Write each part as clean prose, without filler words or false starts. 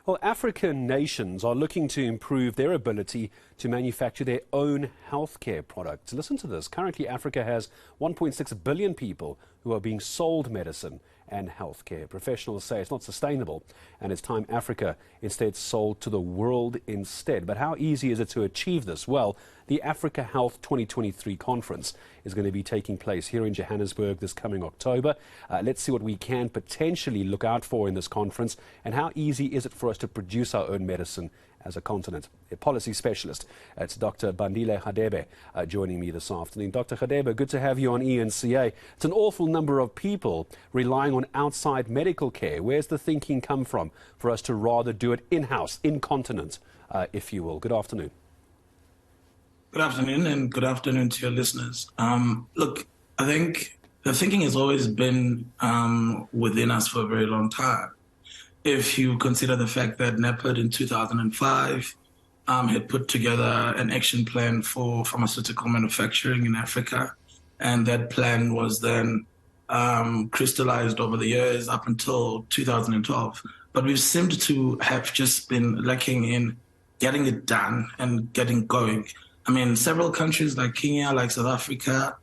Well, African nations are looking to improve their ability to manufacture their own healthcare products. Listen to this. Currently, Africa has 1.6 billion people who are being sold medicine and healthcare. Professionals say it's not sustainable and it's time Africa instead sold to the world instead. But how easy is it to achieve this? Well, the Africa Health 2023 conference is going to be taking place here in Johannesburg this coming October. Let's see what we can potentially look out for in this conference and how easy is it for us to produce our own medicine as a continent. A policy specialist, it's Dr Bandile Hadebe joining me this afternoon. Dr Hadebe, good to have you on eNCA. It's an awful number of people relying on outside medical care. Where's the thinking come from for us to rather do it in-house, in-continent, if you will? Good afternoon. Good afternoon, and good afternoon to your listeners. Look, I think the thinking has always been within us for a very long time. If you consider the fact that NAPID in 2005 had put together an action plan for pharmaceutical manufacturing in Africa, and that plan was then crystallized over the years up until 2012. But we've seemed to have just been lacking in getting it done and getting going. I mean, several countries like Kenya, like South Africa,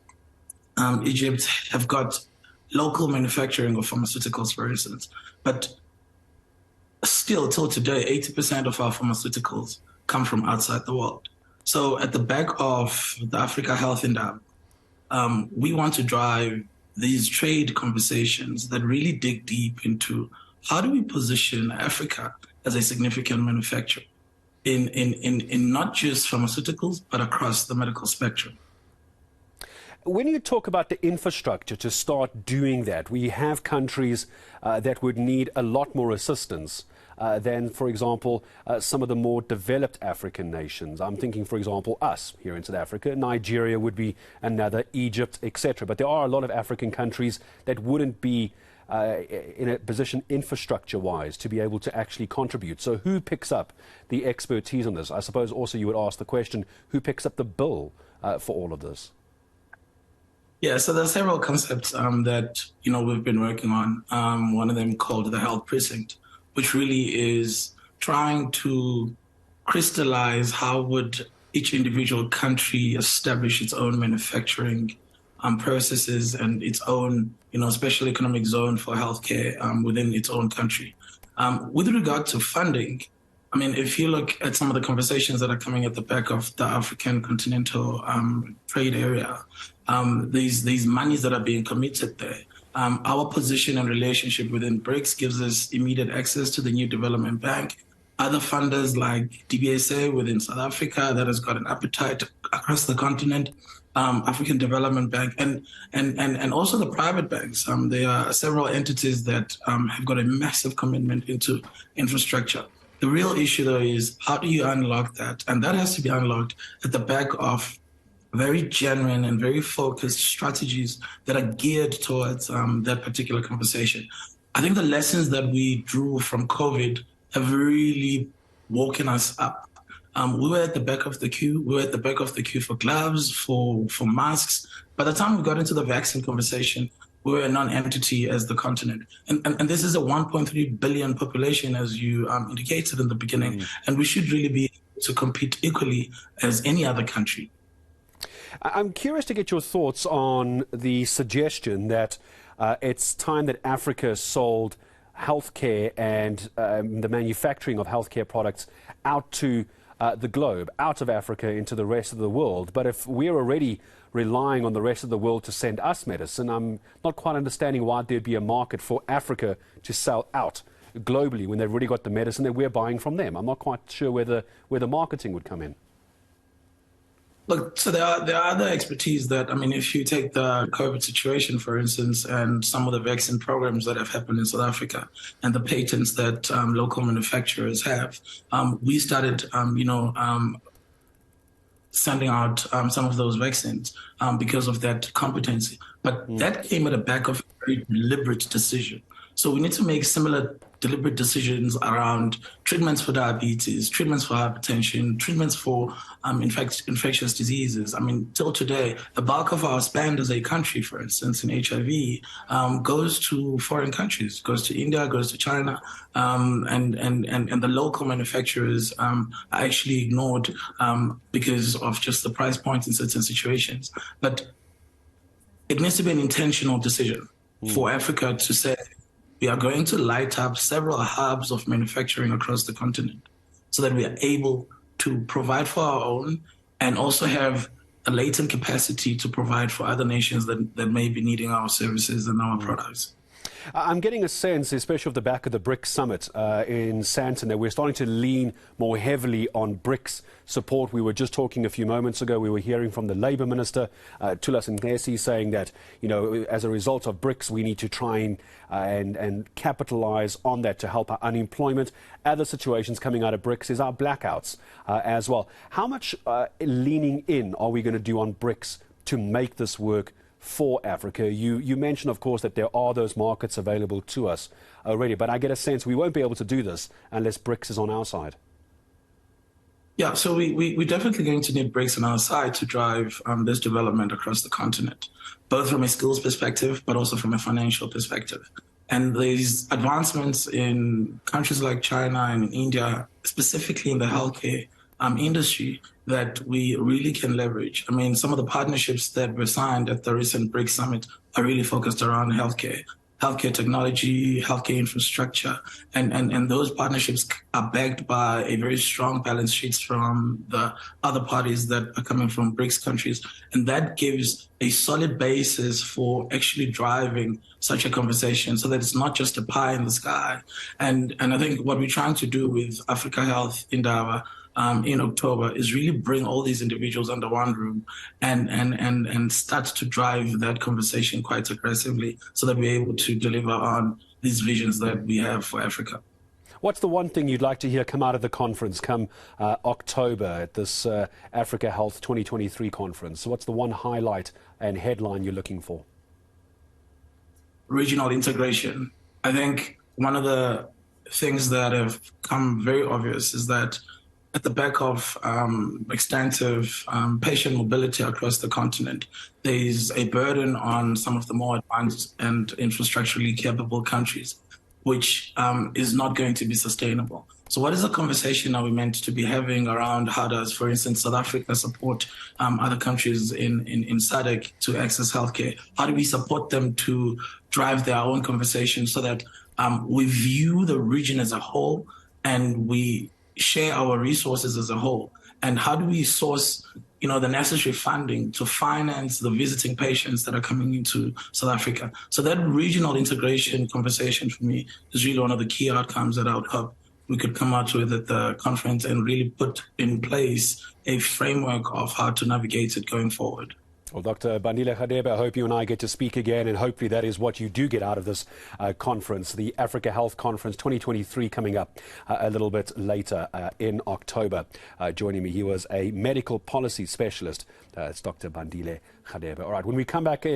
Egypt have got local manufacturing of pharmaceuticals, for instance. But still, till today, 80% of our pharmaceuticals come from outside the world. So at the back of the Africa Health Endowment, we want to drive these trade conversations that really dig deep into how do we position Africa as a significant manufacturer in not just pharmaceuticals, but across the medical spectrum. When you talk about the infrastructure to start doing that, we have countries that would need a lot more assistance than, for example, some of the more developed African nations. I'm thinking, for example, us here in South Africa. Nigeria would be another, Egypt, etc. But there are a lot of African countries that wouldn't be in a position infrastructure-wise to be able to actually contribute. So who picks up the expertise on this? I suppose also you would ask the question, who picks up the bill for all of this? Yeah, so there are several concepts that, we've been working on. One of them called the Health Precinct, which really is trying to crystallize how would each individual country establish its own manufacturing processes and its own, special economic zone for healthcare within its own country. With regard to funding, I mean, if you look at some of the conversations that are coming at the back of the African continental trade area, these monies that are being committed there, our position and relationship within BRICs gives us immediate access to the new development bank. Other funders like DBSA within South Africa that has got an appetite across the continent, African Development Bank, and also the private banks. There are several entities that have got a massive commitment into infrastructure. The real issue, though, is how do you unlock that? And that has to be unlocked at the back of very genuine and very focused strategies that are geared towards that particular conversation. I think the lessons that we drew from COVID have really woken us up. We were at the back of the queue. We were at the back of the queue for gloves, for masks. By the time we got into the vaccine conversation, we were a non-entity as the continent. And this is a 1.3 billion population, as you indicated in the beginning. And we should really be able to compete equally as any other country. I'm curious to get your thoughts on the suggestion that it's time that Africa sold healthcare and the manufacturing of healthcare products out to the globe, out of Africa into the rest of the world. But if we're already relying on the rest of the world to send us medicine, I'm not quite understanding why there'd be a market for Africa to sell out globally when they've already got the medicine that we're buying from them. I'm not quite sure where the marketing would come in. Look, so there are other expertise that, I mean, if you take the COVID situation, for instance, and some of the vaccine programs that have happened in South Africa and the patents that local manufacturers have, we started, sending out some of those vaccines because of that competency. But that came at the back of a very deliberate decision. So we need to make similar deliberate decisions around treatments for diabetes, treatments for hypertension, treatments for infectious diseases. I mean, till today, the bulk of our spend as a country, for instance, in HIV, goes to foreign countries, goes to India, goes to China, and the local manufacturers are actually ignored because of just the price point in certain situations. But it needs to be an intentional decision for Africa to say, we are going to light up several hubs of manufacturing across the continent so that we are able to provide for our own and also have a latent capacity to provide for other nations that may be needing our services and our products. I'm getting a sense, especially off the back of the BRICS summit in Sandton, that we're starting to lean more heavily on BRICS support. We were just talking a few moments ago, we were hearing from the Labour Minister, Thulas Nxesi, saying that, you know, as a result of BRICS, we need to try and capitalise on that to help our unemployment. Other situations coming out of BRICS is our blackouts as well. How much leaning in are we going to do on BRICS to make this work for Africa? You mentioned, of course, that there are those markets available to us already, but I get a sense we won't be able to do this unless BRICS is on our side. Yeah, so we're definitely going to need BRICS on our side to drive this development across the continent, both from a skills perspective, but also from a financial perspective. And these advancements in countries like China and India, specifically in the healthcare industry, that we really can leverage. I mean, some of the partnerships that were signed at the recent BRICS summit are really focused around healthcare technology, healthcare infrastructure, and those partnerships are backed by a very strong balance sheets from the other parties that are coming from BRICS countries. And that gives a solid basis for actually driving such a conversation so that it's not just a pie in the sky. And I think what we're trying to do with Africa Health Indaba in October is really bring all these individuals under one room and start to drive that conversation quite aggressively so that we're able to deliver on these visions that we have for Africa. What's the one thing you'd like to hear come out of the conference come October at this Africa Health 2023 conference? So what's the one highlight and headline you're looking for? Regional integration. I think one of the things that have come very obvious is that at the back of extensive patient mobility across the continent, there is a burden on some of the more advanced and infrastructurally capable countries, which is not going to be sustainable. So what is the conversation are we meant to be having around how does, for instance, South Africa support other countries in SADC to access healthcare? How do we support them to drive their own conversation so that we view the region as a whole and we share our resources as a whole? And how do we source, the necessary funding to finance the visiting patients that are coming into South Africa? So that regional integration conversation for me is really one of the key outcomes that I would hope we could come out with at the conference and really put in place a framework of how to navigate it going forward. Well, Dr Bandile Hadebe, I hope you and I get to speak again, and hopefully that is what you do get out of this conference, the Africa Health Conference 2023, coming up a little bit later in October. Joining me, he was a medical policy specialist. It's Dr Bandile Hadebe. All right, when we come back in.